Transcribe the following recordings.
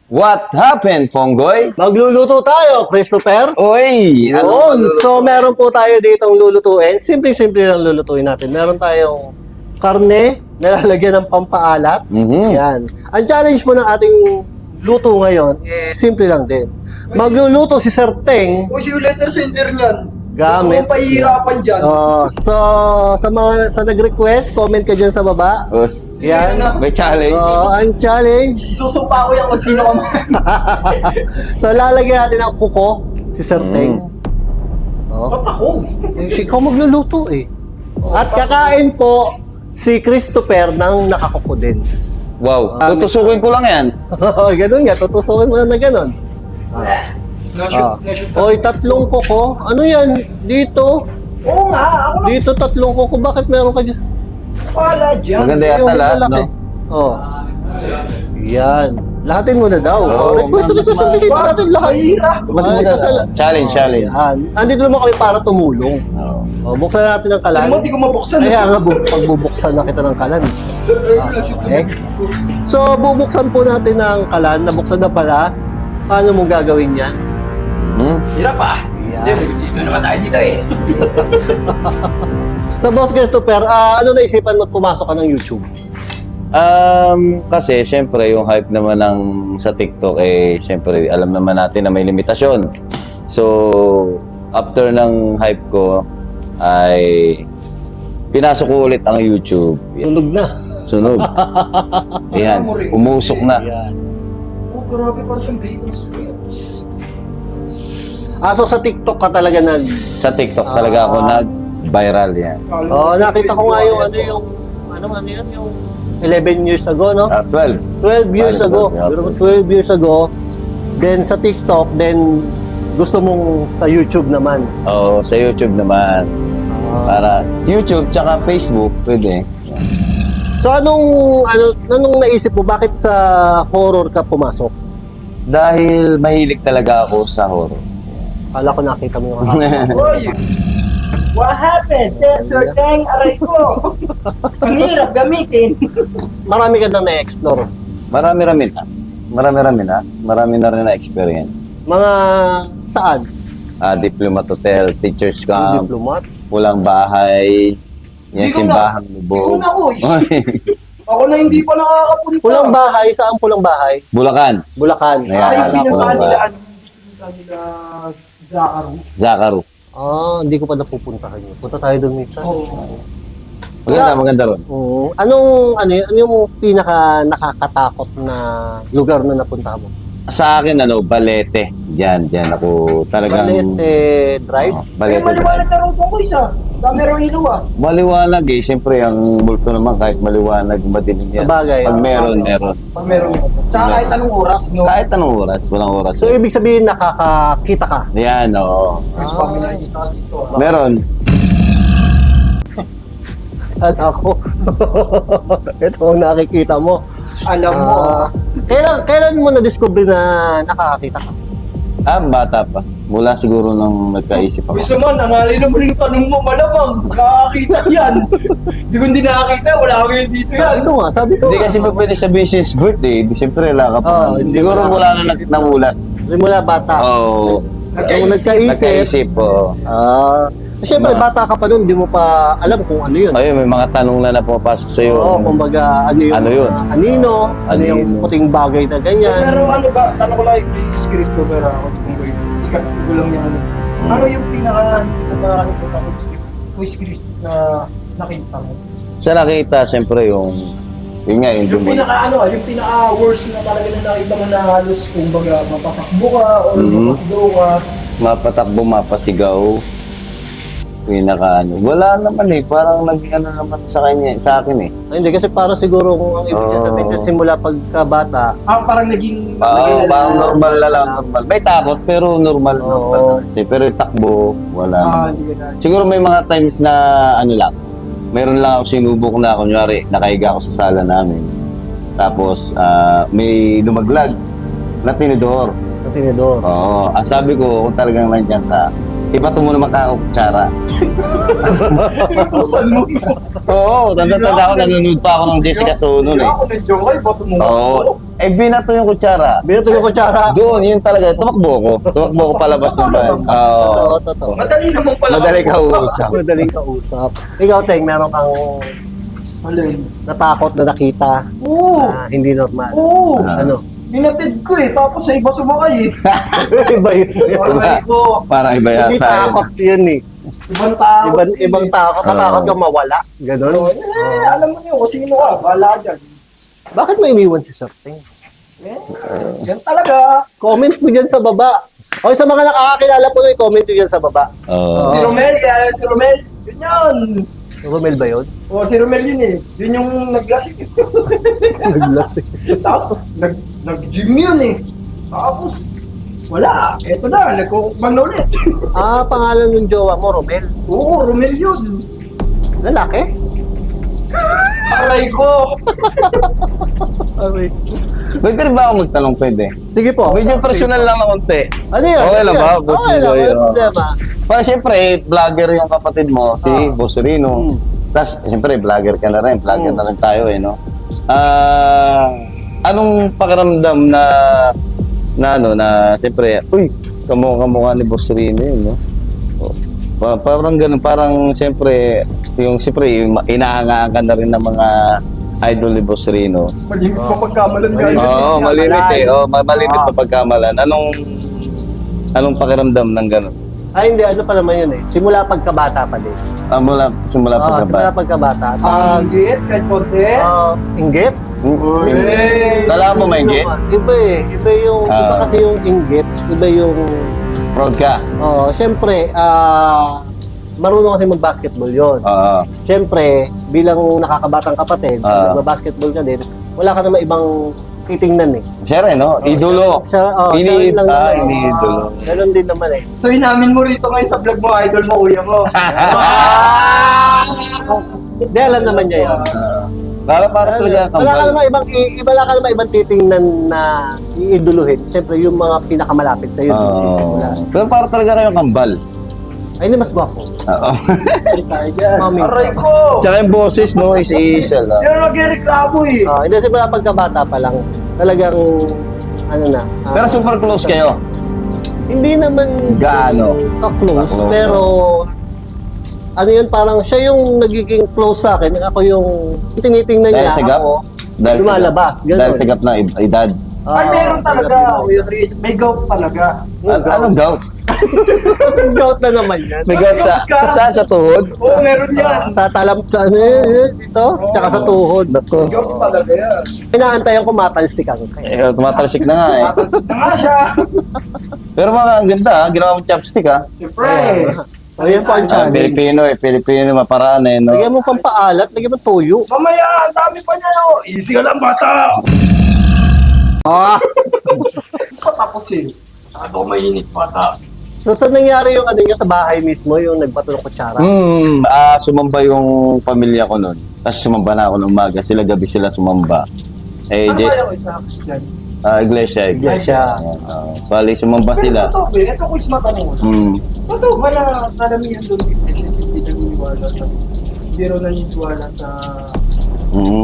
What happened, Ponggoy? Magluluto tayo, Christopher. Oy! Yun. So, meron po tayo ditong lulutuin. Simple-simple lang lulutuin natin. Meron tayong karne na lalagyan ng pampaalat. Yan. Ang challenge po ng ating luto ngayon, simple lang din. Magluluto si Sir Teng O si letter sender niyan. gamit. Kung pahihirapan dyan. So, sa mga nag-request, comment ka dyan sa baba. Oh, Yan. may challenge. Ang challenge. Susumpa ko yan kung sino ka man. So, lalagyan natin ang kuko, si Sir Teng. Ba't ako? Ikaw magluluto eh. At kakain po si Christopher ng nakakuko din. Wow. Tutusukin ko lang yan. Ganun nga, tutusukin mo na ganun. Oy, tatlong kuko. Ano yan? Dito. Oo nga, ako na Dito tatlong kuko. Bakit meron ka dyan? pala dyan. Maganda yata lahat, no? malaki. Oh. Yan. Lahatin mo na daw. Oo. Request ang bisita natin lahat. Mahirap. Mas Ay, maganda. kasala- Challenge. Yan. Andito naman kami para tumulong. Oh, buksan natin ang kalan. Alam mo, di ko mabuksan. Kaya nga, pagbubuksan na kita ng kalan. Okay. So, bubuksan po natin ang kalan. Nabuksan na pala. Paano mo gagawin yan? Hirap ah. Yan. Hindi, may naman tayo dito eh. So, Boss Christopher, ano naisipan mo pumasok ka ng YouTube? Kasi syempre yung hype naman ng sa TikTok syempre alam naman natin na may limitasyon. So after ng hype ko ay pinasok ko ulit ang YouTube. Tunog na. Sunog. Ayan, umusok na. Yan. Oh, grabe parang siyang bacon strips. So sa TikTok ka talaga Sa TikTok talaga ako nag-viral yan. nakita ko nga yung ano yan, yung 11 years ago, no? 12. 12 years ago. Yeah. Pero 12 years ago, then sa TikTok, then gusto mong sa YouTube naman. Oo, sa YouTube naman. Para sa YouTube tsaka Facebook, pwede. So anong naisip mo? Bakit sa horror ka pumasok? Dahil mahilig talaga ako sa horror. Kala ko nakita mo yung Oy! What happened? Sir Teng, aray ko. Ang hirap gamitin. Marami ka nang na-explore. Marami-rami na. Marami-rami na. Marami na rin na experience. Mga saan? Diplomat Hotel, Teachers Camp, Diplomat? Pulang Bahay, yan Hindi ko Simbahang Hindi Lubog. ko na ko. Ako na hindi pa nakakapunta. Pulang bahay? Saan pulang bahay? Bulacan, Bulacan. Ayan. Ay, Alam ko pinuntahan ba? nila, nila Zakaru. Zakaru. Hindi ko pa napupuntahan yun. Punta tayo doon minsan. Oo. Maganda ron. Ano yung pinaka nakakatakot na lugar na napunta mo? Sa akin, Balete. Diyan ako talagang... Balete Drive? Ay, Balete. maliwanag na rin ko isa. Dami rin ilaw ah. Maliwanag Siyempre, ang multo naman kahit maliwanag, madilim yan. Sabagay. Pag meron. Pag meron. Tsaka kahit anong oras, no? Kahit anong oras, walang oras. So, ibig sabihin nakakakita ka? Yan, oo. First family na dito dito. Meron. Ako. Ito ang nakikita mo. Alam mo. Kailan mo na-discover na nakakakita ka? Bata pa. Mula siguro nung nagkaisip ako. Bisa man, ang alay naman yung tanong mo, malamang. Nakakita yan. Di ko hindi nakakita, wala ako yun dito yan. Sabi ko. Hindi kasi pa pwede sabihin since birthday. Siyempre, wala ka pa. Siguro mula na namulat. Simula bata. Oo. Nung nagkaisip. Nagkaisip po. Siyempre, bata ka pa nun, hindi mo pa alam kung ano yun. Ayun, may mga tanong na napapasok sa iyo. Oo, kumbaga, ano yun? Anino? Ano yung Anino? puting bagay na ganyan? Pero ano ba, tanong ko lang yung Christopher ako kung ko lang yan. Ano yung quiz Chris na nakita mo? Sa nakita, siyempre, yun nga, yung Yung pinaka-worst na talaga na nakita mo na halos kumbaga mapatakbo ka o mapasigaw ka. mapatakbo, mapasigaw. Wala naman parang naman sa akin Hindi, kasi para siguro kung ang ibig niya sabihin kasi simula pagkabata, Parang naging... Parang normal na lang, normal. May takot, pero normal. Oo. Pero yung takbo, wala. Hindi ka na. Siguro may mga times na meron lang ako sinubok na, kunyari, nakahiga ako sa sala namin. Tapos, may lumaglag na tinidor. sa tinidor. Oo. Sabi ko, kung talagang nandiyan ka, ipato mo naman ka ako kutsara. Inutusan mo. Oo, tanda-tanda ako, nanonood pa ako ng Jessica Sono Hindi ako na-joke, ay bato mo. Oo. Eh, binato yung kutsara. Binato yung kutsara. Doon, yun talaga. Tumakbo ko palabas ng bahay. Oo. Totoo. Madali naman pala. Madali ka uusap. Madaling kausap. Ikaw, Teng, meron kang Alin? natakot na nakita Oo. na hindi normal. Oo. Ano? Hinatid ko eh, tapos sa iba sumakay eh. Iba yun. Aray ko. Parang iba Hindi yata. takot yun eh. Ibang tao. Ibang takot. Takot ka mawala. Ganon. Alam mo niyo, kung sino ka, bahala dyan. Bakit may iniwan si Sir Teng? Eh, yan talaga. Comment mo dyan sa baba. O sa mga nakakakilala po na i-comment nyo dyan sa baba. Oo. Si Romel, kaya si Romel, yun yun. Romel ba yun? O, si Romel yun eh. Yun yung nag-lasik. Naglas eh. Tapos, nag-gym yun eh. Tapos, wala. Eto na, nagkukukbang na ulit. Pangalan ng jowa mo, Romel. Oo, Romel yun. Lalaki? Aray ko. Aray. Pwede rin ba ako magtanong pwede? Sige po. Medyo personal lang na konti. Ano yun? Okay lang ba? Okay lang, Boss wala Rino? problema. Pa, siyempre, vlogger yung kapatid mo, si Boss Rino. Tapos, siyempre, vlogger ka na rin. Vlogger na rin tayo eh, no? Anong pakiramdam na siyempre, uy, kamukha ni Boss Rino yun, no? Parang ganun, parang siyempre, yung inahangaan ka na rin ng mga idol ni Boss Rino. Malimit pa pagkamalan ka. Oo, malimit eh. Malimit pa pagkamalan. Anong pakiramdam ng ganun? Ay, hindi. Ano pa naman yun eh. Simula pagkabata pa din. Simula Simula pagkabata. pagkabata. Anggit, kahit konti. Inggit? Kala mo may inggit? Iba eh. Iba yung, iba kasi yung inggit. Iba yung, Proud ka? syempre, marunong kasi mag-basketball yon. Oo. Siyempre, bilang nakakabatang kapatid, nag-basketball ka din, wala ka naman ibang titingnan eh. Siyempre, no? Idolo. Siya yun lang naman eh. Iniidolo. Ganon din naman eh. So, inamin mo rito ngayon sa vlog mo, idol mo, kuya mo. Hindi, alam naman niya yun. Para talaga Wala ka kambal. naman ibang titingnan na iiduluhin. Siyempre, yung mga pinakamalapit sa'yo. Wala. Pero para talaga kayong kambal. Ay, hindi mas gwapo. Oo. Mami. Aray ko. Tsaka yung boses, no? Isa lang. Yan ang nagreklamo eh. Hindi simula pagkabata pa lang. Talagang, ano na. Pero super close kayo. Hindi naman Gaano? ka-close, Ka-close, pero ano yun, parang siya yung nagiging close sa akin. Ako yung tinitingnan Dahil niya. sa gap? Ako, Dahil lumalabas. Ganun. Dahil sa gap na edad. Ay, meron talaga, Kuya Chris. May gout talaga. Anong gout? Gout na naman yan. May gout saan? Sa tuhod? Oo, meron yan. Sa talam, sa ano dito, tsaka sa tuhod. Nako. Gout talaga yan. Inaantayan ko matalsikan ka. Tumatalsik na nga eh. Tatalsik na nga siya. Pero mga ang ganda ha, ginawa mo chopstick ha. Siyempre. O yan po ang challenge. Pilipino maparaan eh, no? Lagyan mo pang paalat, lagyan mo toyo. Mamaya, ang dami pa niya. Oh. Easy ka lang, bata. Tapos eh. Masyado mainit, bata. So, saan nangyari yung ano niya sa bahay mismo, yung nagbato ng kutsara? Sumamba yung pamilya ko nun. Tapos sumamba na ako ng umaga. Sila gabi sila sumamba. Eh, Ano kaya ko isa? Yan. iglesia. Iglesia. Bali, sumamba sila. Pero totoo, ito ko is matanong. Totoo ba na karamihan doon hindi naniniwala sa hindi raw naniniwala sa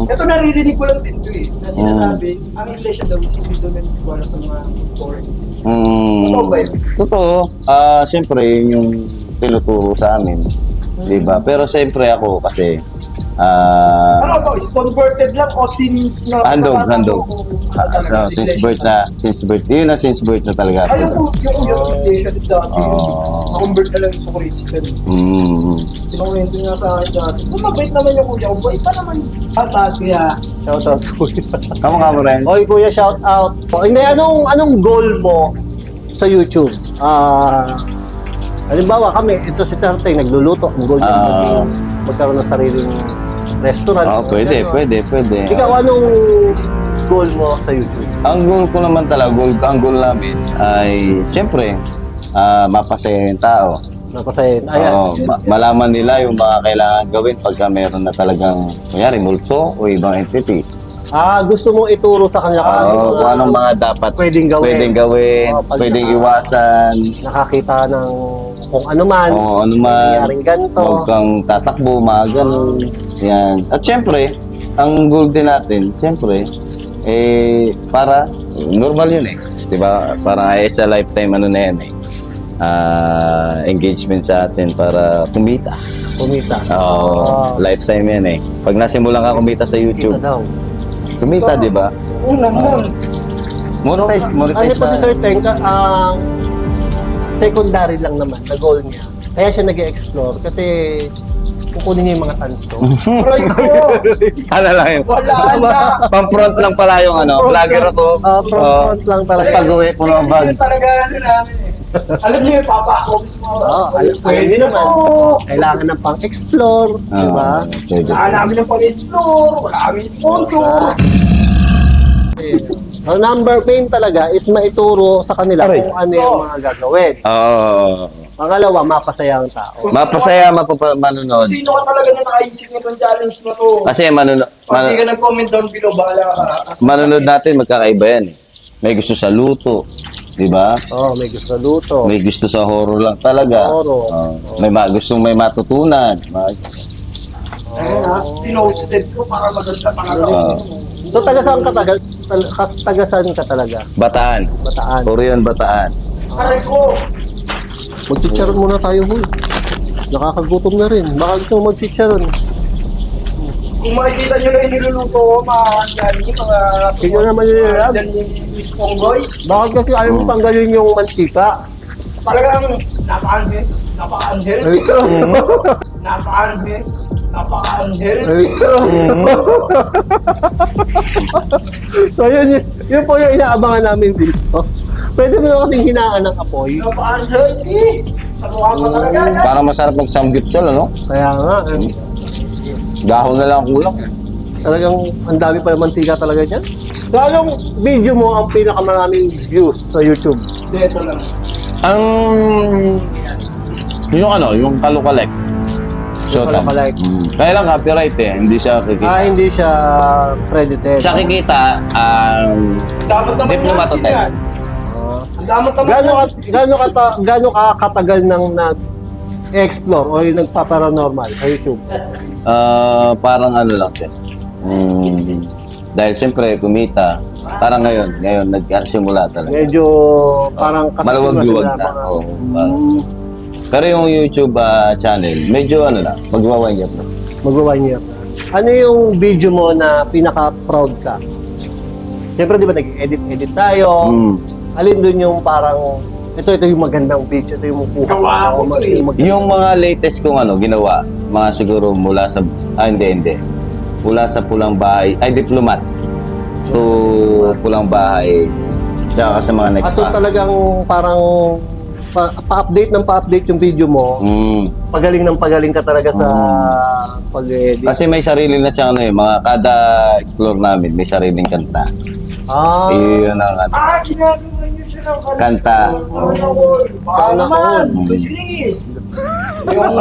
ito naririnig ko lang din to eh. Na sinasabi, ang iglesia daw is hindi doon naniniwala sa mga foreign. Totoo ba yun? Totoo. Siyempre, yun yung tinuturo sa amin. Diba? Pero siyempre ako kasi Ano ba? Is converted lang o since na... handog. Since birth na. Yun na since birth na talaga. Ay, yung iglesia din dati. Na-convert na lang sa Christian. Kinukwento niya sa akin dati. Kung mabait naman yung kuya ko, bait pa naman. Kaya... Shout out, kuya. Kamukha mo rin? Oy, kuya, shout out. Hindi, anong goal mo sa YouTube? Halimbawa kami, ito si Terteng, nagluluto. Ang goal niya magkaroon ng sariling restaurant. Pwede. Ikaw, anong goal mo sa YouTube? Ang goal ko naman talaga, ang goal namin ay, siyempre, mapasaya yung tao. Napasayin. Ayan. Malaman nila yung mga kailangan gawin pagka meron na talagang, kunyari, multo o ibang entities. Gusto mong ituro sa kanila Kung anong mga dapat pwedeng gawin. Pwedeng iwasan. Nakakita ng kung ano man. Nangyaring ganito. Huwag kang tatakbo, mga ganun. Yan. At syempre, ang goal din natin, syempre, para normal yun eh. Diba? Parang sa lifetime ano na yan eh. Engagement sa atin para kumita. Kumita. Oo, lifetime yan eh. Pag nasimulan ka kumita sa YouTube, Kita daw. kumita, di ba? Monetize Ano po si na. Sir Teng, secondary lang naman na goal niya. Kaya siya nag-explore kasi kukunin niya yung mga tanso. Aray ko! Ano lang yun? Wala na! Pang-front lang pala yung vlogger ako. Front lang talaga. Tapos pag-uwi, puno ang bag. Yun talaga ano namin eh. Alam niyo yung papa ako mismo. Alam niyo naman. Kailangan ng pang-explore, di ba? Wala namin ng pang-explore, wala kami sponsor. Ang number main talaga is maituro sa kanila Aray. kung ano yung mga gagawin. Oo. Pangalawa, mapasaya ang tao. Mapasaya, manunod. Sino ka talaga na nakaisip nitong challenge na to? Kasi manunod, Pag di ka nag-comment down below, bahala ka. manunod natin, magkakaiba yan eh. May gusto sa luto, di ba? May gusto luto. May gusto sa horror lang talaga. Horror. Gustong may matutunan. Ayun ha, pinosted ko para maganda pa nga Ah. So, taga-saan ka taga-saan ka talaga? Bataan. Bataan. Puro yun, Bataan. Aray ko! Magchicharon muna tayo, Huy. Nakakagutom na rin. Baka gusto mo magchicharon. Kung makikita nyo na yung niluluto ko, mga Tignan naman yun, Rab. Yan yung Miss Pongboy. Bakit kasi ayaw mo tanggalin yung mantika? Talagang napaka-anghel. Napaka-anghel. Ito. Napaka-anghel. Napaka-anghel. Ito. So, yun po yung inaabangan namin dito. Pwede mo na kasing hinaan ng apoy. Napaka-anghel. Kamukha pa talaga yan. Parang masarap mag-samgyupsal, ano? Kaya nga, Dahon na lang ang kulang. talagang ang dami pa ng mantika talaga dyan. So, anong video mo ang pinakamaraming views sa YouTube? Ito lang. Ang... yung Kalukalek. Showtime. Kalukalek. Kaya lang copyright eh. Hindi siya kikita. Hindi siya credited. Siya kikita, Damot naman Diplomato yan. tayo. Ang damot naman Gaano ka katagal nang nag-explore o yung nagpa-paranormal sa YouTube? parang ano lang siya. Dahil siyempre, kumita. Parang ngayon nagsimula talaga. Medyo parang Maluwag-luwag na. Oo, pero yung YouTube channel, medyo ano na, magwa 1 year na. Magwa 1 year. Ano yung video mo na pinaka-proud ka? Siyempre, di ba nag-edit tayo? Alin dun yung parang, ito yung magandang video, ito yung Gawa ko Yung mga latest kong ginawa, mga siguro mula sa, hindi. Mula sa Pulang Bahay, Diplomat. To Pulang Bahay. Tsaka sa mga next So talagang parang pa-update yung video mo. Pagaling ka talaga sa pag-edit. Kasi may sarili na siyang mga kada explore namin, may sariling kanta. Yun ang ginagawa niyo siya ng kanta. Baka naman, business. Yung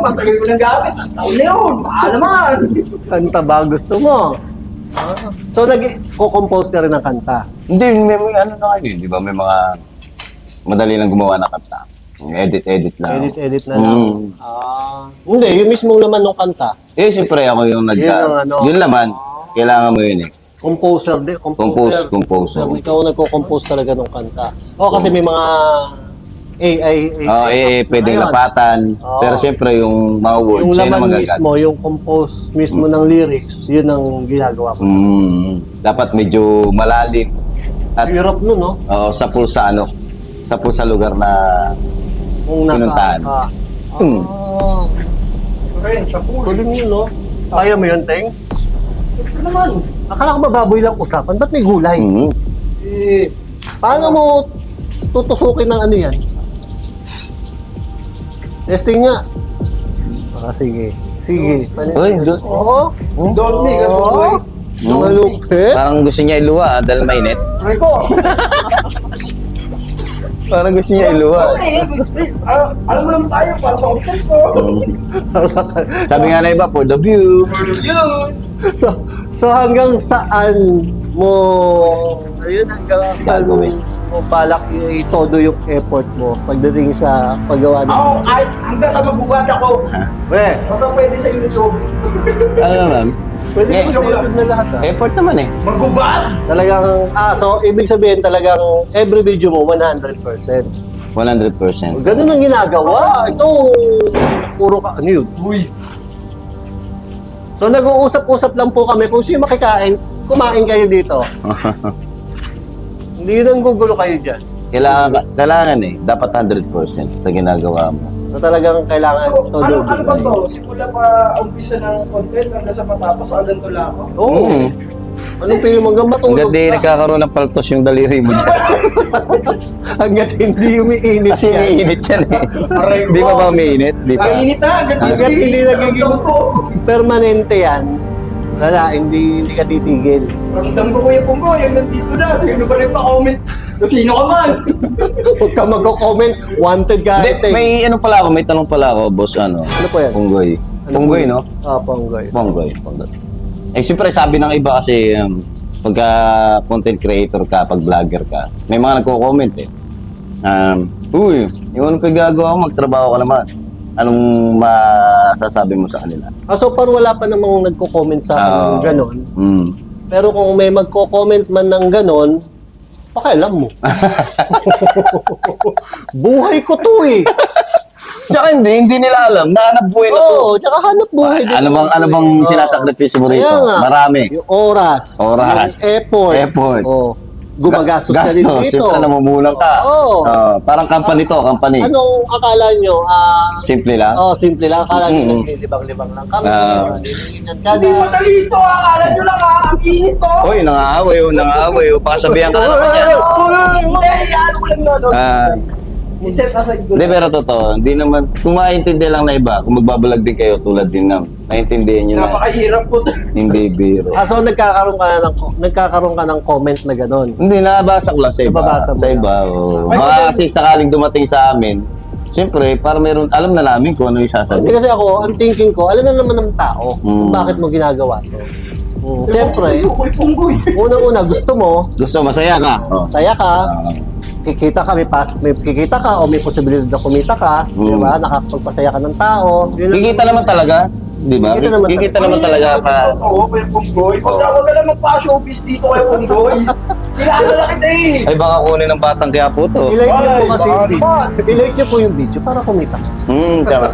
matagal ko ng gamit, sa taon na yun. Baka naman. Kanta ba gusto mo? So nag-compose ka rin ng kanta. Hindi, may na kayo, di ba? May mga madali lang gumawa ng kanta. Edit lang. Edit na lang. Hindi, yung mismong laman ng kanta. Siyempre ako yung yun laman, kailangan mo yun eh. Composer din. Composer. Ikaw nagko-compose talaga ng kanta. Kasi may mga AI. Pwedeng Ngayon. lapatan. Pero siyempre yung mga words, Yung yan ang laman magagat. mismo, yung compose mismo ng lyrics, yun ang ginagawa ko. Dapat medyo malalim. At Hirap nun, no? sa pulsa lugar na Kung pinuntahan. Ren, siya po. Tuloy yun, no? Kaya mo yun, Teng? Ito naman. Akala ko mababoy lang usapan. Ba't may gulay? Paano mo tutusukin ng ano yan? Testing nga. Sige. Uy, Oo. Don't make a boy. Malupit. parang gusto niya iluwa dahil mainit. Aray ko. Parang gusto niya iluwa. Alam mo naman tayo, para sa content ko. Sabi nga na iba, for the view. Reviews. So hanggang saan mo hanggang saan mo balak itodo yung effort mo pagdating sa paggawa ng Ako, kahit hanggang sa magbubuhat ako. Eh, Basta pwede sa YouTube. Ano naman? Pwede Eh, ko sa YouTube na lahat Effort naman eh. Magubad! Talagang, so ibig sabihin talagang every video mo 100%. 100%. Ganun ang ginagawa. Ito, puro ka, ano yun? Uy! So nag-uusap-usap lang po kami kung sino makikain, kumain kayo dito. Hindi nang gugulo kayo dyan. Kailangan eh. Dapat 100% sa ginagawa mo. So talagang kailangan So, todo. ano ba to? Simula pa umpisa ng content hanggang sa matapos, hanggang tula ako. Oo. Mm. Anong pili mo? Hanggang matulog Hanggat di ka. nagkakaroon ng paltos yung daliri mo. Hanggat hindi umiinit Kasi yan. umiinit yan eh. Aray ko. Di ba ba umiinit? Di ba? Ang init na, Hanggat hindi nagiging permanente yan, wala, hindi ka titigil. Ramdam ko Kuya Punggoy, yung nandito na. Sino ba rin pa-comment? Kung sino ka man? Huwag ka mag-comment, wanted ka. Hindi, may ano pala ako, may tanong pala ako, boss, ano? Ano po yan? Punggoy. Ano Punggoy, po? no? Ponggoy. Punggoy. Eh, siyempre, sabi ng iba kasi, pagka content creator ka, pag vlogger ka, may mga nagko-comment eh. Uy, yung anong pagagawa mo, magtrabaho ka naman. Anong masasabi mo sa kanila? So par wala pa namang nagko-comment sa akin ng ganon. Mm. Pero kung may magko-comment man ng ganon, pakialam mo. Buhay ko to eh. Tsaka hindi nila alam, nahanap buhay na to. Oo, tsaka hanap buhay din. Ano bang Oo. sinasakripisyo mo rito? Kaya nga. Marami. Yung oras. Oras. Yung effort. Effort. Oo. Gumagastos ka din dito. Siyempre, namumulang ka. Oo. Parang company to, company. Anong akala nyo? Simple lang. Simple lang. Akala nyo Mm. naglilibang-libang lang kami. Nililinan ka Hindi din. madali ito, akala nyo lang ha. Ang init to. Uy, nangaaway. Pasabihan ka na naman yan. Hindi, ano ko lang yun. Ah, I-set aside ko Hindi, lang. pero totoo. Hindi naman, kung maintindihan lang na iba, kung magbabalag din kayo tulad din na, maintindihan nyo na, Napakahirap po. hindi biro. So nagkakaroon ka ng comment na ganon. Hindi, nabasa ko lang sa iba. Nababasa mo Sa lang. iba, oo. Ay, Mga kasi- kasi sakaling dumating sa amin, siyempre, para meron, alam na namin kung ano yung Hindi sasabihin. kasi ako, ang thinking ko, alam na naman ng tao kung Mm. bakit mo ginagawa to. Siyempre, Kuya Punggoy. unang-una gusto mo, Gusto, masaya ka. Oh. saya ka, kikita ka, may kikita ka o may posibilidad na kumita ka, di ba? Nakakapagpasaya ka ng tao. Yun ang- Kikita naman talaga, di ba? Kikita naman Kikita naman talaga pa. Oo, Kuya Punggoy. Huwag na lang magpa-showbiz dito, Kuya Punggoy. Kilala na kita eh. Ay, baka kunin ng batang kaya po to. I-like niyo po Ay, kasi yung baka video. naman. I-like niyo po yung video para kumita ka. Tama.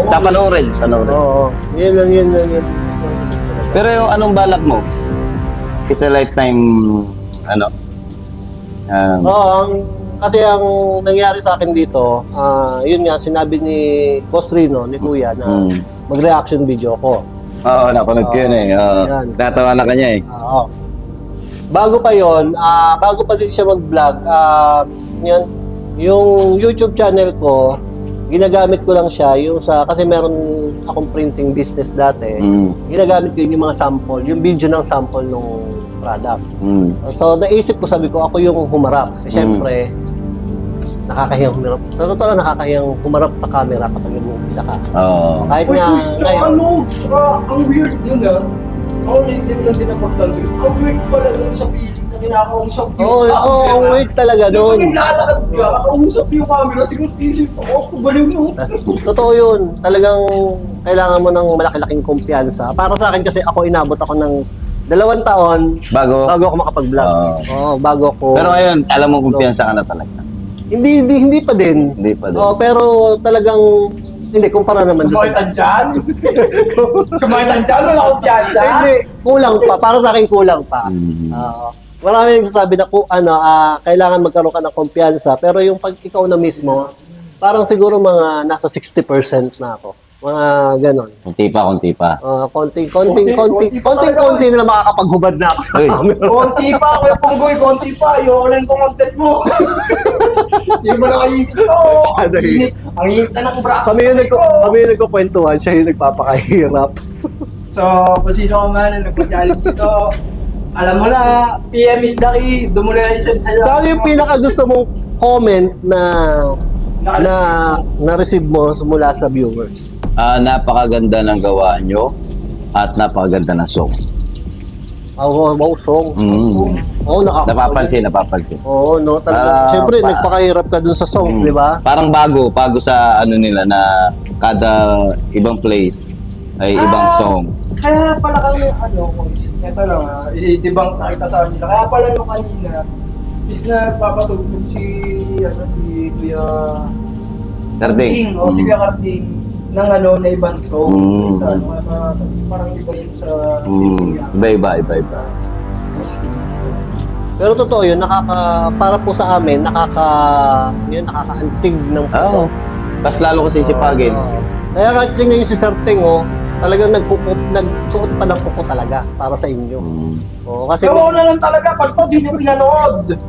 Tapanoorin. Oo. Yun lang. Pero yung anong balak mo? Is a lifetime, ano? Kasi ang nangyari sa akin dito, yun nga, sinabi ni Boss Rino, ni Kuya, na mag-reaction video ko. Oo, napanood ko yun eh. Yan. Natawa na kanya eh. Oo. Bago pa yon, bago pa din siya mag-vlog, yun, yung YouTube channel ko, ginagamit ko lang siya yung kasi meron akong printing business dati. Ginagamit ko yun yung mga sample, yung video ng sample ng product. So naisip ko, sabi ko, ako yung humarap. Siyempre, nakakahiyang humarap. Sa totoo lang, nakakahiyang humarap sa camera kapag nag-uumpisa ka. Oo. Kahit Uy, nga Chris, ngayon, ano? Ang weird yun ah. Ako lately ko lang dinapagtan ko. Ang weird pala nun sa piling na kinakausap yung Oo, ang weird talaga Di ba doon. naglalakad ka, kausap yung camera, siguro isip ako, baliw mo. Totoo yun. Talagang kailangan mo ng malaki-laking kumpiyansa. Para sa akin kasi ako inabot ako ng 2 taon Bago? bago ako makapag-vlog. Oo, bago ako. Pero ngayon, alam mo kumpiyansa ka na talaga. Hindi pa din. Hindi pa din. Oo, pero talagang hindi kumpara naman doon. Sumakitan dyan? Sumakitan dyan, wala akong piyansa. Hindi, kulang pa. Para sa akin kulang pa. Marami nagsasabi na kailangan magkaroon ka ng kumpiyansa, pero yung pag ikaw na mismo, parang siguro mga nasa 60% na ako. Mga ganon. Konti pa. Konti pa talaga, na makakapaghubad na ako sa Uy. camera. Konti pa, Kuya Punggoy, konti pa. Ayoko lang itong content mo. Hindi mo nakaisip to. Masyado Ang init. Ang init na ng braso. Kami yung nagkukwentuhan, siya yung nagpapakahirap. So, kung sino ka man na nagpa-challenge ito, alam mo na, PM is the key. Doon mo na isend sa'yo. Saan yung pinaka gusto mong comment na receive mo mula sa viewers? Napakaganda ng gawa nyo at napakaganda ng song. Wow, song. Oo, Napapansin. Oo, no, talaga. Siyempre, nagpakahirap ka dun sa songs, di ba? Parang bago sa ano nila na kada ibang place ay ibang song. Kaya pala kami, ito lang i-debunk na kita sa kanila. Kaya pala nung kanina, is na papatugtog si Kuya Carding. O si Kuya Carding ng na ibang song. Sa parang iba yun sa Iba. Pero totoo yun, para po sa amin, nakakaantig ng puso. Oo. Tapos lalo ko sisipagin. Kaya kahit tingnan yung si Sir Ting, talagang nagsuot pa ng kuko talaga para sa inyo. Kasi Gawa na lang talaga pag to di nyo pinanood.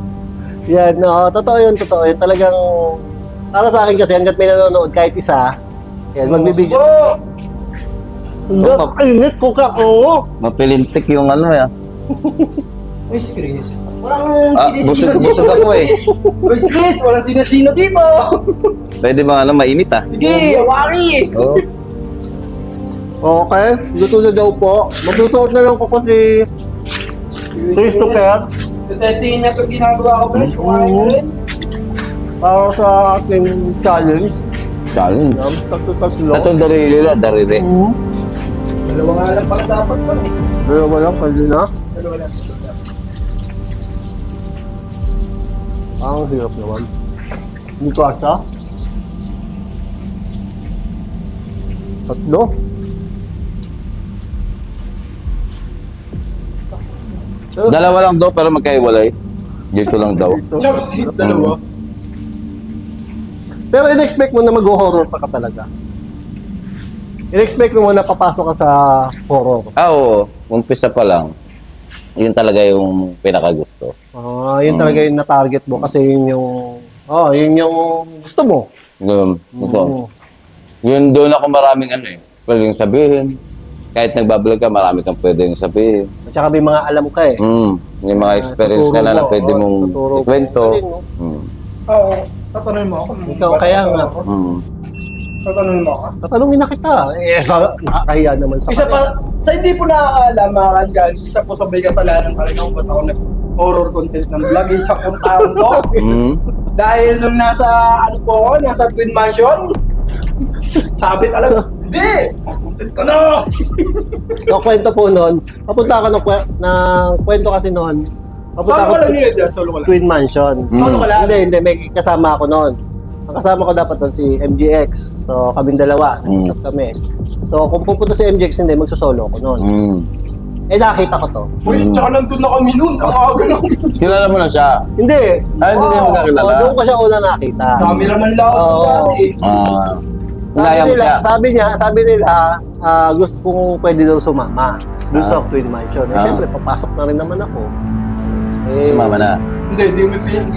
yan, totoo yun. Talagang, para sa akin kasi, hanggat may nanonood kahit isa, yan, magbibideo. Hanggat init ko ka, Mapilintik yung ano eh. Chris, walang sinisino Busog ako eh. Chris, walang sinisino dito. Pwede ba mainit ah? Sige, wari. Oo. Okay, luto na daw po. Magsusuot na lang ko si Christopher Testingin niya ito ginagawa ko, Chris. Kumain ko rin. para sa ating challenge. Challenge. Yan, tatlo-tatlo. Tatong darili. Dalawa nga lang pala dapat pa eh. Dalawa lang, pwede na. Dalawa lang. Ang hirap naman. Hindi ko ata. Tatlo. Dalawa lang daw pero magkaiwalay. Dito lang daw. Chopstick, dalawa. Pero in-expect mo na mag-horror pa ka talaga. In-expect mo na papasok ka sa horror. Oo. Umpisa pa lang. Yun talaga yung pinakagusto. Yun talaga yung na-target mo kasi yun yung gusto mo. Yun. Yun doon ako maraming pwedeng sabihin. Kahit nagbablog ka, marami kang pwedeng sabihin. At saka may mga alam ka eh. Yung mga experience ka na pwede mong ikwento. Oo. Tatanungin mo ako. Ikaw kaya nga. Tatanungin mo ako. Tatanungin na kita. Nakakahiya naman sa Isa pa, sa hindi po nakakaalam, mga kangal, isa po sa may kasalanan pa rin ako ba't ako nag-horror content ng vlog, isa pong taon ko. Dahil nung nasa Twin Mansion, sabi talaga, hindi! Content ka na! No, kwento po noon. Papunta ako ng kwento kasi noon. Papunta Solo ako ka lang nila dyan, solo ka lang. Twin Mansion. Solo ka lang? Hindi. May kasama ako noon. Ang kasama ko dapat doon si MGX. So, kaming dalawa. Nag-usap kami. So, kung pupunta si MGX, hindi, magsosolo ko noon. Nakita ko to. Uy, tsaka nandun na kami nun. Kakaga lang. Kilala mo na siya. Hindi. Hindi na magkakilala. Doon ko siya una nakita. Cameraman lang ako dati. Inaya mo siya. Sabi nila, gusto kong pwede daw sumama doon sa Twin Mansion. Siyempre, papasok na rin naman ako. Sumama na. Hindi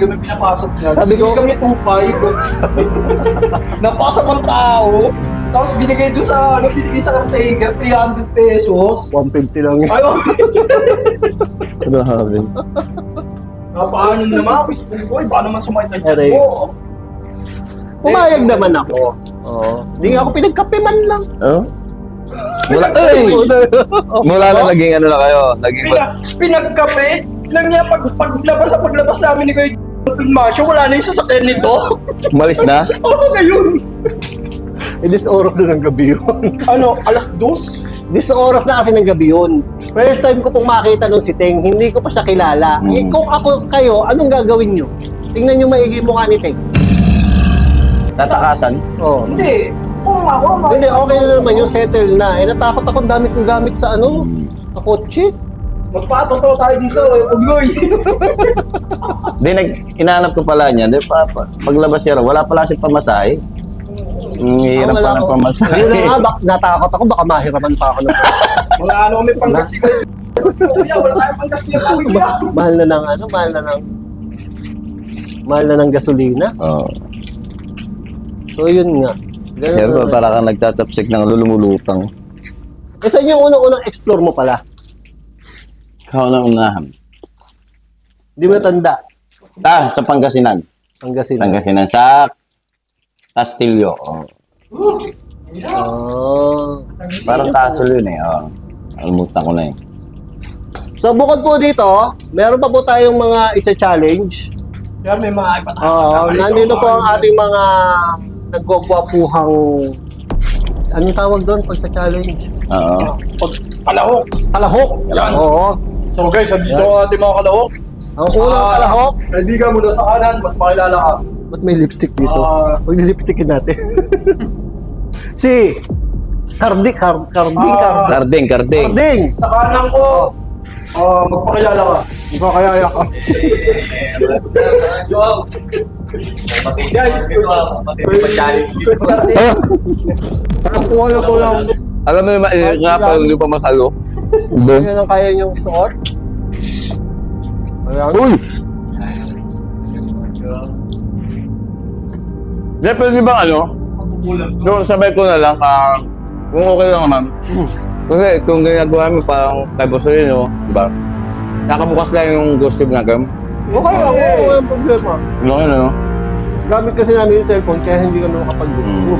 kami pinapasok niya. Sabi ko, kami tupay. Napasok ang tao. Tapos binigay doon sa, binigay sa Ortega, 300 pesos. 150 lang yun. Ayaw. Grabe. Paano naman ako, Mr. Boy? Baka naman sumakit ang Aray. tiyan ko. Pumayag naman ako. Hindi nga ako pinagkape man lang. Mula na naging na kayo. Naging Pinagkape? Lang niya, paglabas namin ni Kuya Twin Mansion, wala na yung sasakyan nito. Umalis na? O, so ngayon? This oras na ng gabi yun. Alas 2? This oras na kasi ng gabi yun. First time ko pong makita nun si Teng, hindi ko pa siya kilala. Kung ako kayo, anong gagawin nyo? Tingnan nyo maigi mukha ni Teng. Tatakasan? Hindi. Kung ako, Hindi, okay na naman yung settle na. Natakot ako dami kong gamit sa sa kotse. magpatotoo tayo dito, Ugoy. Inaanap ko pala niya. Paglabas niya, wala pala si pamasahe. Hirap pa ng pamasahe. Yun na nga, natakot ako, baka mahiraman pa ako. Mga kami panggas si Kuya, wala tayong panggas niya po, Kuya. Mahal na ng gasolina. So yun nga. Siyempre, para kang nagtatapsik ng lumulutang. Saan yung unang explore mo pala? Ikaw na unahan. Hindi mo natanda. Sa Pangasinan. Pangasinan. Sa Castillo. Parang Castle yun eh. Alimutan ko na eh. So bukod po dito, meron pa po tayong mga itcha-challenge. Kaya may mga ipatakas. Nandito po ang ating mga nagkukwapuhang anong tawag doon pag sa challenge? Kalahok. Kalahok. Yan. Oo. So guys, andito ang ating mga kalahok. Ang unang kalahok. Kaibigan mo na sa kanan, magpakilala ka. Ba't may lipstick dito? Ah. Huwag lipstickin natin. Si Carding. Karding. Carding. Sa kanan ko, magpakilala ka. Magkakayaya ka. Guys, Nakuha na ko lang. Alam mo yung nga pa hindi pa masalo. Doon. Yan ang kaya niyong isuot. Ayan. Uy! Hindi, pwede ba yung sabay ko na lang, kung okay lang naman. Kasi kung ginagawa mo parang kay Bosolino, di ba? Nakabukas lang yung ghost tube natin. Okay lang, wala yung problema. Laki na, no? Gamit kasi namin yung cellphone kaya hindi kami makapag-gusto.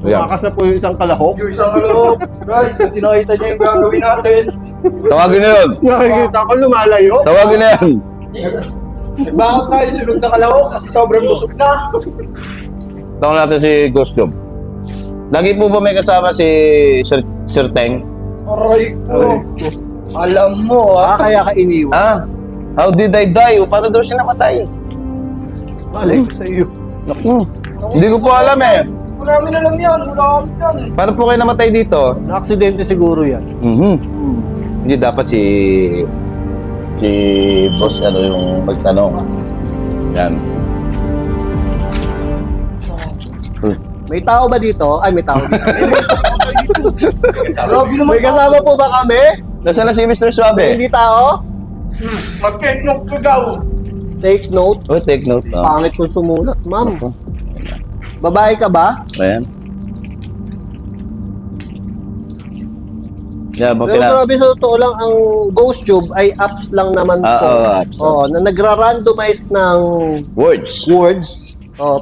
Ayan. Tumakas na po yung isang kalahok. yung isang kalahok. Guys, kasi nakita niyo yung gagawin natin. Tawagin na yun! Nakikita ko lumalayo. Tawagin na yan! Bakit tayo sunod na kalahok kasi sobrang busog na. Tawag natin si Ghost Tube. Lagi po ba may kasama si Sir Teng? Aray ko. Alam mo Kaya ka iniwan. Ah? How did I die? O, paano daw siya namatay? Malay ko sa iyo. Naku. Hindi ko po alam eh. Wala namin alam yan. Wala kami yan. Paano po kayo namatay dito? Na-aksidente siguro yan. Hindi dapat si boss ano yung magtanong. Yan. May tao ba dito? Ay, may tao dito. Grabe naman. May kasama po ba kami? Nasaan na si Mr. May Suave? hindi tao? Mag-ketnok ka daw. Take note. Oh, take note. Oh. Pangit kung sumulat, ma'am. Babae ka ba? Ayan. Yeah, Pero grabe sa totoo lang, ang Ghost Tube ay apps lang naman po. apps. Na nagra-randomize ng Words. words.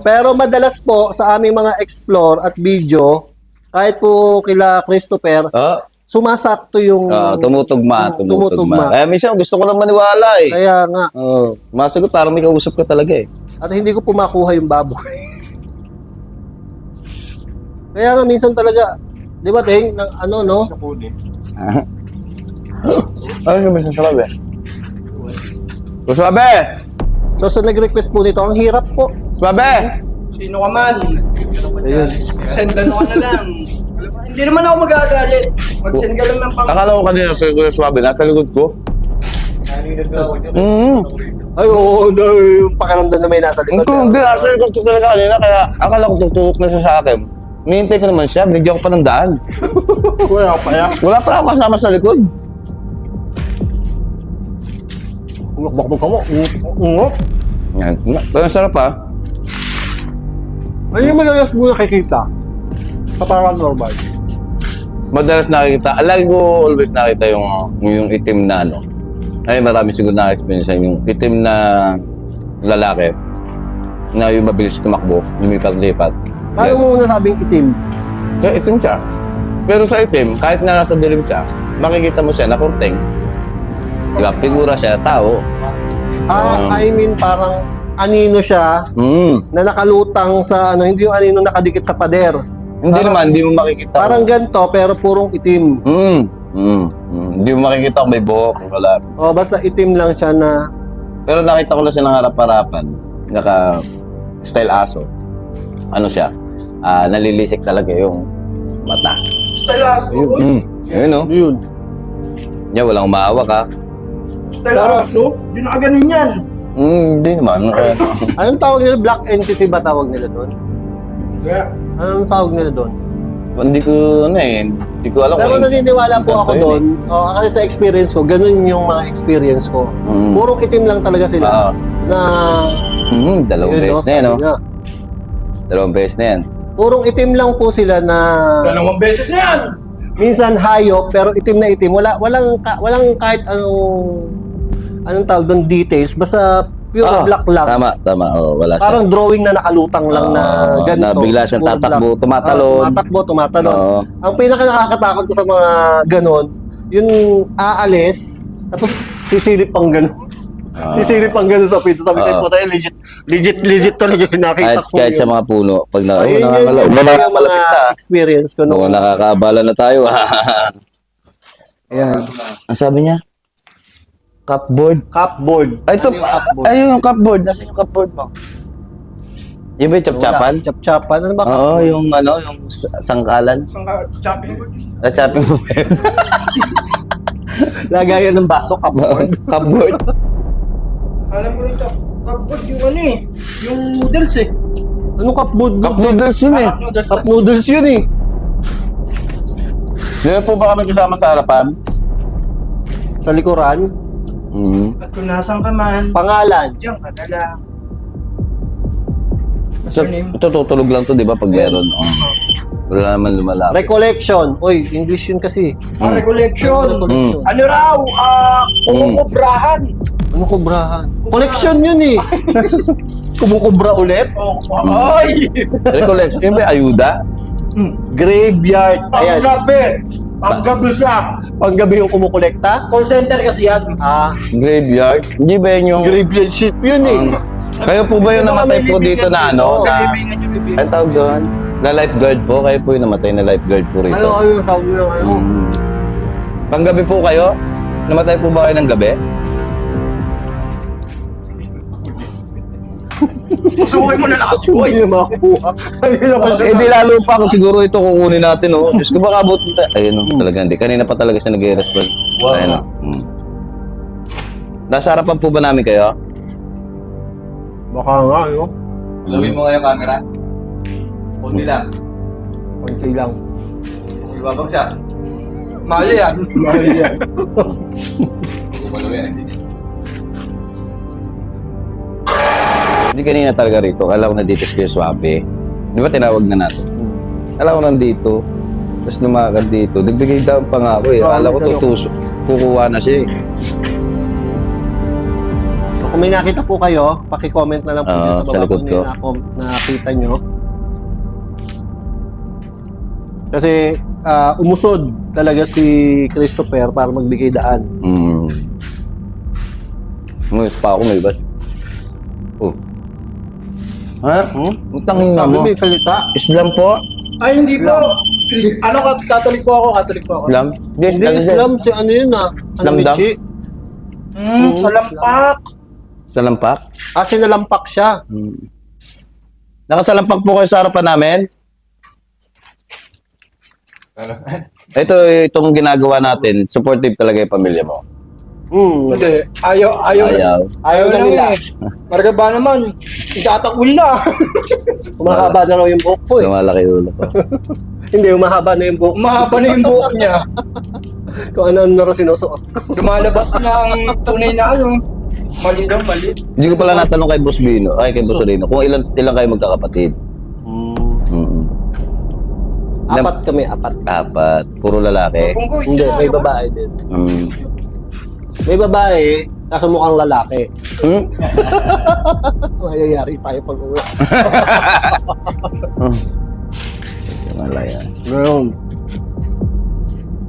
Pero madalas po sa aming mga explore at video, kahit po kila Christopher, Oh, sumasakto yung tumutugma. tumutugma. Kaya minsan gusto ko lang maniwala eh. Kaya nga, Masagot parang may kausap ka talaga eh. at hindi ko pumakuha yung baboy. Kaya nga minsan talaga, di ba, Teng, ng ano, no? Ano yung Mr. Suave? Suave! So sa nag-request po nito, ang hirap po. Suave! Sino ka man? Ayun. Send ano ka na lang. Hindi naman ako magagalit. Mag-send ka lang ng pang... Akala ko kanina si Kuya Suave, nasa likod ko. Ay, oo, yung pakiramdam na may nasa likod. Hindi, nasa likod ko talaga kanina, kaya akala ko tututok na siya sa akin. Nihintay ko naman siya, binigyan ko pa ng daan. Wala pa yan. Wala pa ako kasama sa likod. Ungok ka mo. Ungok. Yan. Pero ang sarap ha. Ano yung madalas mo nakikita? Sa paranormal. Madalas nakikita, lagi ko always nakita yung itim na ano. Ay, marami siguro na-experience yung itim na lalaki na yung mabilis tumakbo, lumipat-lipat. Paano mo nasabing itim? Kaya itim siya. Pero sa itim, kahit na nasa dilim siya, makikita mo siya na kurting. Diba? Figura siya, tao. I mean parang anino siya na nakalutang sa ano, hindi yung anino nakadikit sa pader. Hindi naman, hindi mo makikita. Parang ganito pero purong itim. Hindi mo makikita kung may buhok, wala. Basta itim lang siya na Pero nakita ko lang siya ng harap-harapan. Naka-style aso. Ano siya? Nalilisik talaga yung mata. Stelaso. Yun o. yun. Yan, walang umaawa ka. Stelaso? Hindi na ganun yan. Hindi naman. Anong tawag nila? Black entity ba tawag nila doon? Yeah. Anong tawag nila doon? Hindi ko, hindi ko alam. Pero kung- naniniwala po ako Ganito doon. Kasi sa experience ko, ganun yung mga experience ko. Purong itim lang talaga sila. Na, Dalawang yun, beses na yan, no? sabi nga, Dalawang beses na yan. purong itim lang po sila na Dalawang beses na yan. minsan hayop pero itim na itim. Walang kahit anong tawag doon details. Basta pure black lang. Tama. Wala siya. Parang drawing na nakalutang lang na ganito. Na bigla siyang puro tatakbo, black. tumatalon. Tumatalon. Oo. Ang pinaka nakakatakot ko sa mga ganon, yung aalis, tapos sisilip pang ganon. Sisilip ang gano'n sa pinto. Sabi ko, tayo, legit talaga yung nakita ko. Kahit sa mga puno, pag Ayun, nakakalapit yung mga na. experience ko. Oo, nakakaabala na tayo. Ayan. Ang sabi niya? Cupboard. Cupboard. Ay, ito. Ano yung cupboard? Ay, yung cupboard. Nasaan yung cupboard mo? Yung ba yung chap-chapan? Wala. Chap-chapan. Ano ba? Oo, yung sangkalan. Chopping board. Chopping mo. Lagayan ng baso, cupboard. Cupboard. Alam mo rin ito. Cupboard yung ano eh. Yung noodles eh. Anong cupboard? Cup noodles yun eh. Noodles. Cup noodles yun eh. Di na po ba kami kasama sa harapan? Sa likuran. At kung nasan ka man, Pangalan. diyan ka na lang. What's So, your name? ito tutulog lang to, di ba, pag meron. Wala naman lumalaki. Recollection. Uy, English yun kasi. Recollection. Recollection. Ano raw? Kumukubrahan. Ano kubrahan? Collection yun eh. Kumukubra ulit? Ay! Recollection, yun ba, ayuda? Graveyard. Ayan. Panggabi. Panggabi siya. Panggabi yung kumukolekta. Call center kasi yan. Graveyard? Hindi ba yun yung... Graveyard ship yun eh. Kayo po ba yung namatay po dito na ano? Na, Kalibingan yung bibig. ang tawag doon? Na lifeguard po? Kayo po yung namatay na lifeguard po rito? Ano, sabi mo yung ano? Panggabi po kayo? Namatay po ba kayo ng gabi? Susukoy mo na lang kasi, boys. Hindi na makakuha. Hindi na pa Eh di lalo pa kung siguro ito kukunin natin, oh. Diyos ko baka abot na. Ayun, oh, talaga hindi. Kanina pa talaga siya nag-respond. Wow. Ayun, oh. Nasa harapan po ba namin kayo? Baka nga, ano? Gawin mo nga yung camera. Kunti lang. Konti lang. Kung ibabagsak. Mali yan. Mahal yan. Gumalaw yan, hindi niya. Hindi kanina talaga rito. Kala ko na dito si Swabe. Di ba tinawag na natin? Kala ko nandito. Tapos lumakad dito. Nagbigay down pa nga ako eh. Kala ko tutusok. Kukuha na siya eh. So, kung may nakita po kayo, paki-comment na lang po dito sa likod ko. nakita nyo. Kasi umusod talaga si Christopher para magbigay daan. Ngunit pa ako may iba. Oh. Ha? Utangin na mo. Sabi may salita. Islam po? Ay, hindi po. Ano, Catholic po ako. Catholic po ako. Islam? Hindi Islam, si ano yun ah. Ano, Islam daw? Michi? Sa lampak. Sa lampak? Sinalampak siya. Nakasalampak po kayo sa harapan namin? Itong ginagawa natin, supportive talaga yung pamilya mo. Hindi. Ayaw. Ayaw na nila. Marga ba naman? Itatakul na. Umahaba na raw yung buhok ko eh. Lumalaki ulo ko. Hindi, umahaba na yung buhok. Mahaba na yung buhok niya. Kung ano na raw sinusuot. Lumalabas na ang tunay na ano. Mali daw, mali. Hindi ko pala natanong kay Boss Bino, kay Boss Rino, kung ilan kayo magkakapatid. Apat kami, apat. Apat. Puro lalaki. Punggoy. Hindi, may babae din. May babae, kaso mukhang lalaki. Mayayari tayo pag uwi. Malaya. Ngayon.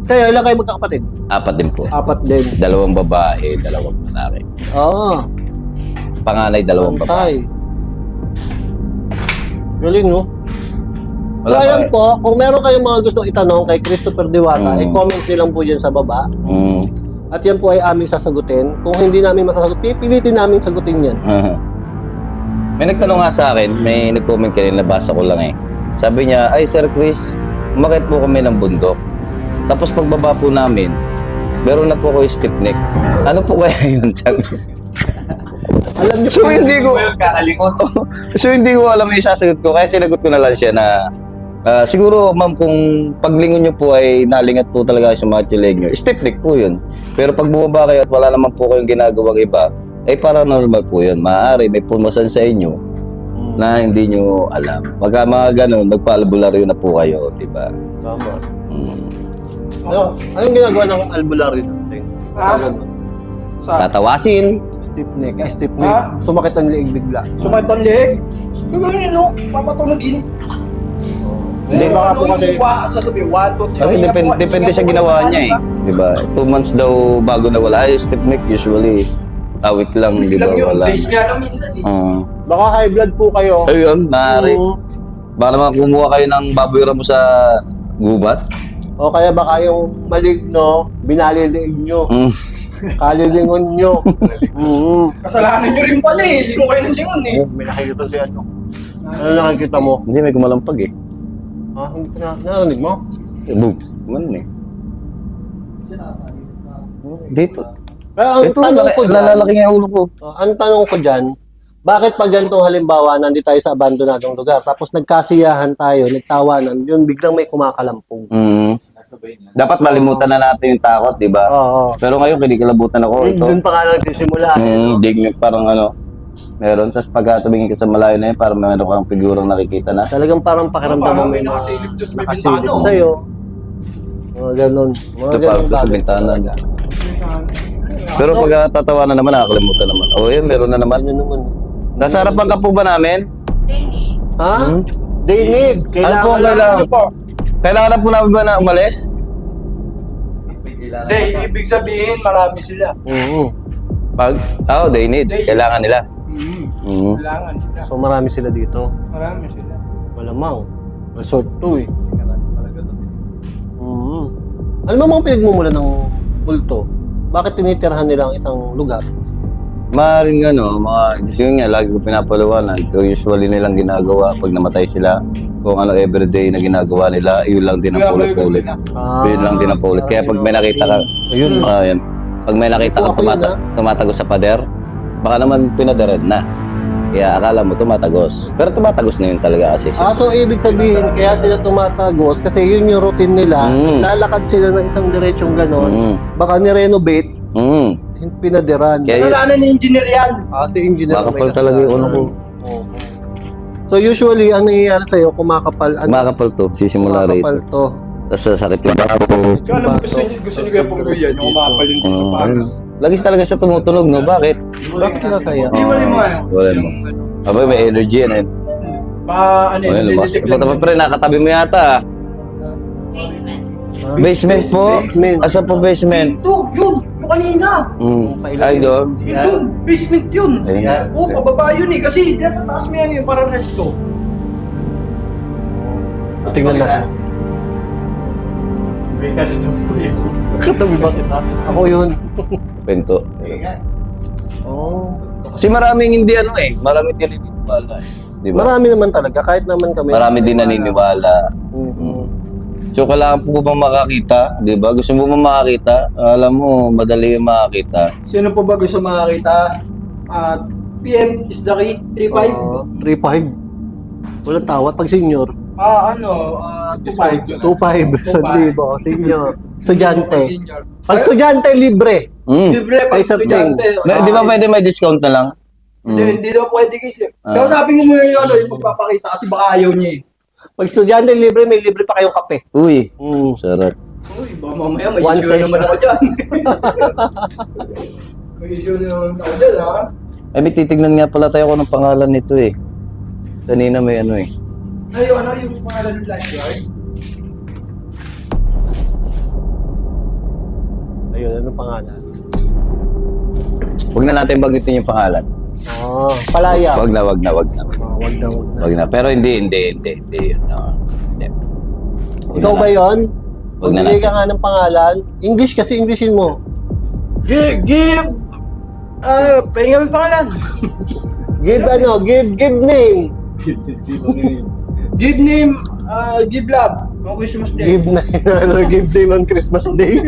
Kaya ilan kayo magkakapatid? Apat din po. Apat din. 2 babae, 2 lalaki. Oo. Panganay, 2 babae. Pantay. Galing, no? So, Wala ayan pa- po, kung meron kayong mga gusto itanong kay Christopher Diwata, i-comment nyo lang po dyan sa baba. At yan po ay aming sasagutin. Kung hindi namin masasagot, pipilitin namin sagutin yan. May nagtanong nga sa akin, may nag-comment kanina, nabasa ko lang eh. Sabi niya, ay Sir Chris, umakyat po kami ng bundok. Tapos pagbaba po namin, meron na po ako yung stiff neck. Ano po kaya yun? Sabi ko. Alam nyo So hindi ko, Kakalikot. so hindi ko alam yung sasagot ko. Kaya sinagot ko na lang siya na siguro ma'am kung paglingon nyo po ay nalingat po talaga sa mga leg nyo. Stiff neck po yun. Pero pag bumaba kayo at wala naman po kayong ginagawang iba, ay paranormal po yun. Maaari may pumasan sa inyo na hindi nyo alam. Pagka mga ganun, magpa-albularyo na po kayo, di ba? Tama. Anong ginagawa ng albularyo natin? Tatawasin. Stiff neck. Stiff neck. Sumakit ang liig bigla. Sumakit ang leg. Gagawin no? Papatunogin. Hindi, baka po kasi... Sasabihin, 1, 2, 3. Kasi depende sa ginawa niya eh. Di ba? 2 months daw bago nawala. Ay, stiff neck usually. awit lang, di ba? Lang yun, Wala. days nga lang minsan eh. Baka high blood po kayo. Ayun, maaari. Mm. Baka naman kumuha kayo ng baboy ramo sa gubat. O kaya baka yung maligno, binaliliig nyo. Mm. Kalilingon nyo. Kasalanan nyo rin pala eh. Lingon kayo ng lingon eh. May nakikita siya, ano? Ano nakikita mo? Hindi, may kumalampag eh. Hindi ko narinig mo? Boom. Kumalan eh. Dito. Pero ang Ito, tanong ko dyan, lalalaki nga yung ulo ko. ang tanong ko dyan, bakit pag ganito halimbawa, nandito tayo sa abandonadong lugar, tapos nagkasiyahan tayo, nagtawanan, yun biglang may kumakalampong. Mm. Sinasabay niya. Dapat malimutan na natin yung takot, di ba? Oo. Pero ngayon, kinikilabutan ako. Ito. Doon pa nga nagsisimula. Dignig parang ano. Meron. Tapos pagka tumingin ka sa malayo na yun, parang meron kang figurang nakikita na. Talagang parang pakiramdam mo Parang may may nakasilip Diyos, may nakasilip bintana, oh. sa'yo. Mga ganun. Mga Ito parang sa bintana. Pero pag tatawanan naman, nakakalimutan naman. O yun, meron na naman. Ano naman. Nasa harapan ka po ba namin? Ha? They need. Ano po ang kailangan? po? Kailangan na po namin ba na umalis? Hindi, ibig sabihin marami sila. They need. Kailangan nila. Kailangan nila. So marami sila dito. Marami sila. Malamang. Resort 2 eh. Ano ba mga pinagmumula ng multo? Bakit tinitirhan nila ang isang lugar? Maaaring yun nga, lagi ko pinapaliwanag. So, usually nilang ginagawa pag namatay sila. Kung ano everyday na ginagawa nila, yun lang din ang paulit-ulit. Yun lang din ang paulit. Kaya pag may nakita ka, Ayun. yan. Pag may nakita ka Ako yun, tumatagos sa pader, baka naman pinadaran na. Kaya akala mo tumatagos. Pero tumatagos na yun talaga kasi. So ibig sabihin, kaya sila tumatagos kasi yun yung routine nila. Lalakad sila ng isang diretsong ganon. Baka ni-renovate, pinadiran. Kaya yun, Kasalanan ni engineer yan. Si engineer ang may makapal talaga yung ulo ko. Oo. So usually, ang nangyayari sa'yo, kumakapal. Makapal to, sisimula Kumakapal rito. to. Tapos sa reflect ako. So alam mo, gusto niyo kaya pong yan, yung umapal yung paano. Lagis talaga siya tumutunog, no? Bakit? Bakit nga kaya? Hindi wala mo ano. Wala mo. Abay, may energy yan eh. Ano Ayun, yun, lumas. nilidetect Ito lang. pre, nakatabi mo yata. Basement po? Basement. Asa po basement? Ito, yun, yung kanina. Ay, doon. Yun, basement yun. Ayan. Oo, pababa yun eh. Kasi diyan sa taas mo yan yung parang resto. So, tingnan natin. Katabi ba kita? Ako yun. Pento. Oh. Kasi maraming hindi maraming tininiwala eh. Di ba? Marami naman talaga, kahit naman kami. Marami din naniniwala. Mhm. So, kailangan po bang makakita? Di ba? Gusto mo bang makakita? Alam mo, madali yung makakita. Sino po ba gusto makakita? PM is the key, 3-5. 3.5. Walang tawad pag senior. 2-5. 2.5 sa libo. Senior. Estudyante. Senior. Pag estudyante, libre. Libre pag Ay, sa estudyante. Di ba pwede may discount na lang? Hindi daw pwede kasi. Kaya sabi mo muna yung magpapakita kasi baka ayaw niya eh. Pag estudyante, libre, may libre pa kayong kape. Uy, sarap. Uy, baka mamaya may One issue naman session. ako dyan. May issue naman ako dyan, ha? Ay, may titignan nga pala tayo kung anong pangalan nito eh. Kanina may Yung pangalan ng lifeguard? Ayun, anong pangalan? Huwag na natin bagitin yung pangalan. Palaya. Wag na. Wag na. Wag na. Pero hindi yun. Hindi. Ikaw ba yun? Wag na Magbigay ka natin. nga ng pangalan. English kasi Englishin mo. Pahinga mo pangalan. Give name. Give name, give love. Ang Christmas Day. Give name on Christmas Day.